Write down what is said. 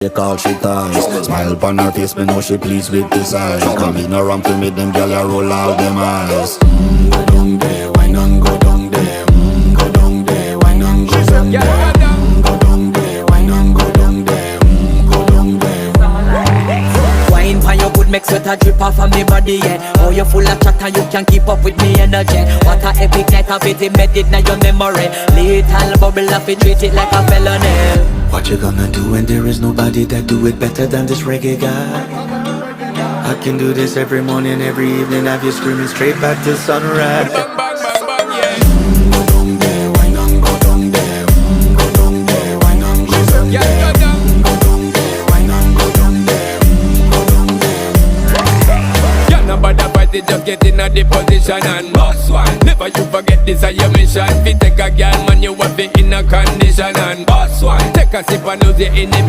They call she ties. Smile upon her face, me know she pleased with this eyes. Come in around to me, them gyal a roll out them eyes. Go down there, why not go down there? Go down there, why not go down there? Go down there, why not go down there? Go down there. Wine pan your good, make sweat a drip off of me body, yeah. Oh, you full of chatter, you can't keep up with me energy. What a epic night of it, embedded in your memory. Little bubble of it, treat it like a felony. What you gonna do when there is nobody that do it better than this reggae guy? I can do this every morning, every evening, have you screaming straight back to sunrise. Bang, bang, bang, bang, yeah. Go down there, why not go down there? Go down there, why not go down there? Yeah, go down. Go down there, why not go down there? Go down there. Yeah, nobody fight it, just get in a the position and boss one. Never you forget this is your mission. Fi take a girl, man, you have it in a condition and boss one. Take a sip and lose your inhibition.